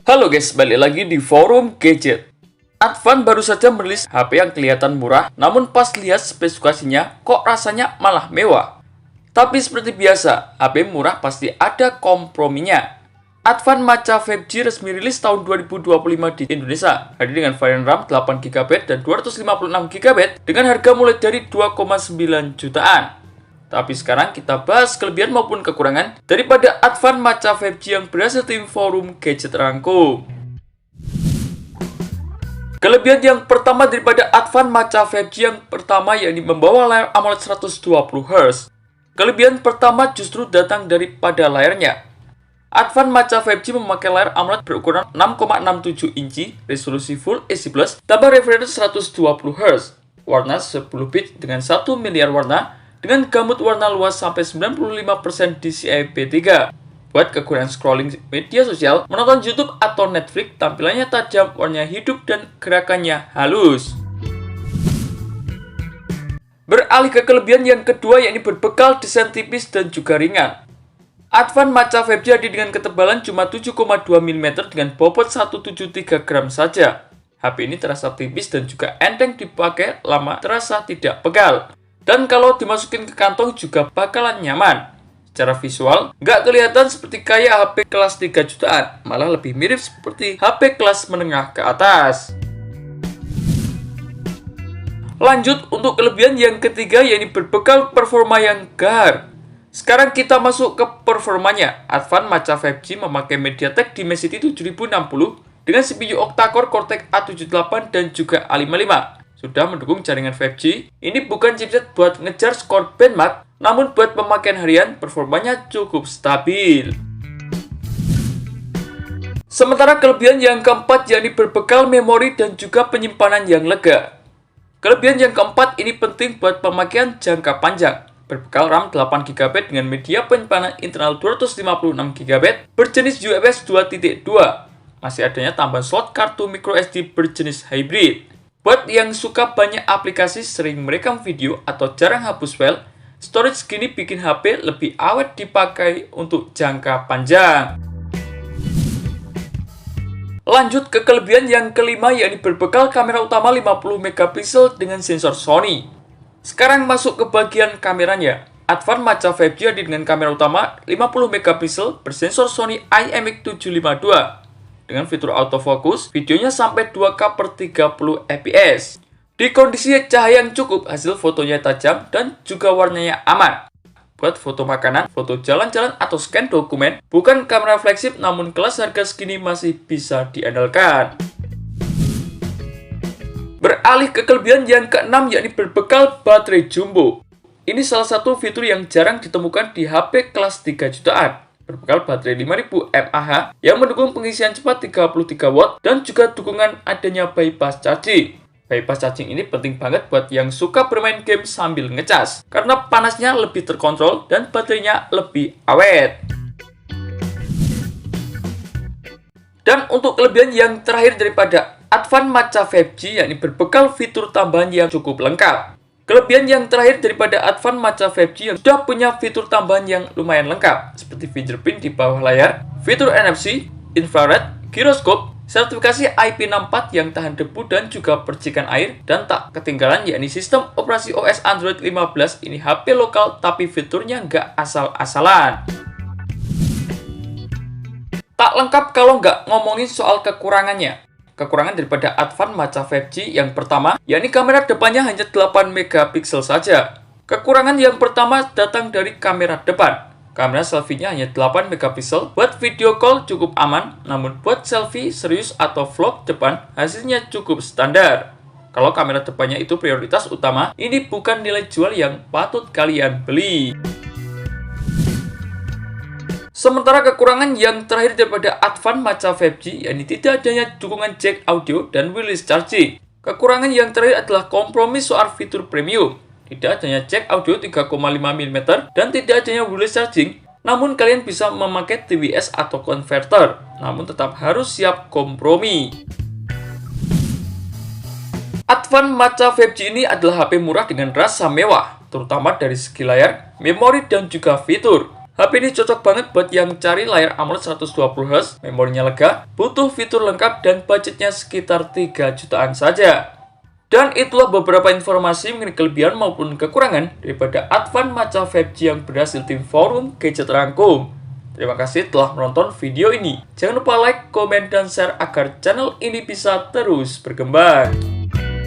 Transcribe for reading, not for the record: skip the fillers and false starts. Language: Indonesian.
Halo guys, balik lagi di forum gadget. Advan baru saja merilis HP yang kelihatan murah, namun pas lihat spesifikasinya kok rasanya malah mewah. Tapi seperti biasa, HP murah pasti ada komprominya. Advan Matcha 5G resmi rilis tahun 2025 di Indonesia, hadir dengan varian RAM 8GB dan 256GB dengan harga mulai dari 2,9 jutaan. Tapi sekarang kita bahas kelebihan maupun kekurangan daripada Advan Matcha 5G yang berhasil tim forum gadget rangkum. Kelebihan yang pertama daripada Advan Matcha 5G yang pertama yakni membawa layar AMOLED 120Hz. Kelebihan pertama justru datang daripada layarnya. Advan Matcha 5G memakai layar AMOLED berukuran 6,67 inci, resolusi Full HD+, tambah refresh 120Hz, warna 10 bit dengan 1 miliar warna, dengan gamut warna luas sampai 95% DCI P3. Buat kekurangan scrolling media sosial, menonton YouTube atau Netflix, tampilannya tajam, warnanya hidup, dan gerakannya halus. Beralih ke kelebihan yang kedua, yakni berbekal desain tipis dan juga ringan. Advan Matcha 5G hadir dengan ketebalan cuma 7,2 mm dengan bobot 173 gram saja. HP ini terasa tipis dan juga enteng dipakai lama, terasa tidak pegal. Dan kalau dimasukin ke kantong juga bakalan nyaman. Secara visual, nggak kelihatan seperti kayak HP kelas 3 jutaan, malah lebih mirip seperti HP kelas menengah ke atas. Lanjut untuk kelebihan yang ketiga, yakni berbekal performa yang gahar. Sekarang kita masuk ke performanya. Advan Matcha 5G memakai MediaTek Dimensity 7060 dengan CPU octa-core Cortex A78 dan juga A55. Sudah mendukung jaringan 5G. Ini bukan chipset buat ngejar skor benchmark, namun buat pemakaian harian performanya cukup stabil. Sementara kelebihan yang keempat yakni berbekal memori dan juga penyimpanan yang lega. Kelebihan yang keempat ini penting buat pemakaian jangka panjang. Berbekal RAM 8GB dengan media penyimpanan internal 256GB berjenis UFS 2.2. Masih adanya tambahan slot kartu microSD berjenis hybrid. Buat yang suka banyak aplikasi, sering merekam video, atau jarang hapus file, storage segini bikin HP lebih awet dipakai untuk jangka panjang. Lanjut ke kelebihan yang kelima, yakni berbekal kamera utama 50MP dengan sensor Sony. Sekarang masuk ke bagian kameranya. Advan Matcha 5G hadir dengan kamera utama 50MP bersensor Sony IMX752. Dengan fitur autofocus, videonya sampai 2K per 30 fps. Di kondisi cahaya yang cukup, hasil fotonya tajam dan juga warnanya aman. Buat foto makanan, foto jalan-jalan, atau scan dokumen, bukan kamera flagship namun kelas harga segini masih bisa diandalkan. Beralih ke kelebihan yang keenam, yakni berbekal baterai jumbo. Ini salah satu fitur yang jarang ditemukan di HP kelas 3 jutaan. Berbekal baterai 5000 mAh yang mendukung pengisian cepat 33 watt dan juga dukungan adanya bypass charging. Bypass charging ini penting banget buat yang suka bermain game sambil ngecas, karena panasnya lebih terkontrol dan baterainya lebih awet. Dan untuk kelebihan yang terakhir daripada Advan Matcha 5G, yakni berbekal fitur tambahan yang cukup lengkap. Kelebihan yang terakhir daripada Advan Matcha 5G yang sudah punya fitur tambahan yang lumayan lengkap, seperti fingerprint di bawah layar, fitur NFC, infrared, giroskop, sertifikasi IP64 yang tahan debu dan juga percikan air, dan tak ketinggalan yakni sistem operasi OS Android 15. Ini HP lokal tapi fiturnya nggak asal-asalan. Tak lengkap kalau nggak ngomongin soal kekurangannya. Kekurangan daripada Advan Matcha 5G yang pertama, yakni kamera depannya hanya 8MP saja. Kekurangan yang pertama datang dari kamera depan. Kamera selfie-nya hanya 8MP, buat video call cukup aman, namun buat selfie serius atau vlog depan, hasilnya cukup standar. Kalau kamera depannya itu prioritas utama, ini bukan nilai jual yang patut kalian beli. Sementara kekurangan yang terakhir daripada Advan Matcha 5G, yakni tidak adanya dukungan jack audio dan wireless charging. Kekurangan yang terakhir adalah kompromi soal fitur premium. Tidak adanya jack audio 3,5mm dan tidak adanya wireless charging. Namun kalian bisa memakai TWS atau converter, namun tetap harus siap kompromi. Advan Matcha 5G ini adalah HP murah dengan rasa mewah, terutama dari segi layar, memori, dan juga fitur. HP ini cocok banget buat yang cari layar AMOLED 120Hz, memorinya lega, butuh fitur lengkap, dan budgetnya sekitar 3 jutaan saja. Dan itulah beberapa informasi mengenai kelebihan maupun kekurangan daripada Advan Matcha 5G yang berhasil tim forum gadget rangkum. Terima kasih telah menonton video ini. Jangan lupa like, komen, dan share agar channel ini bisa terus berkembang.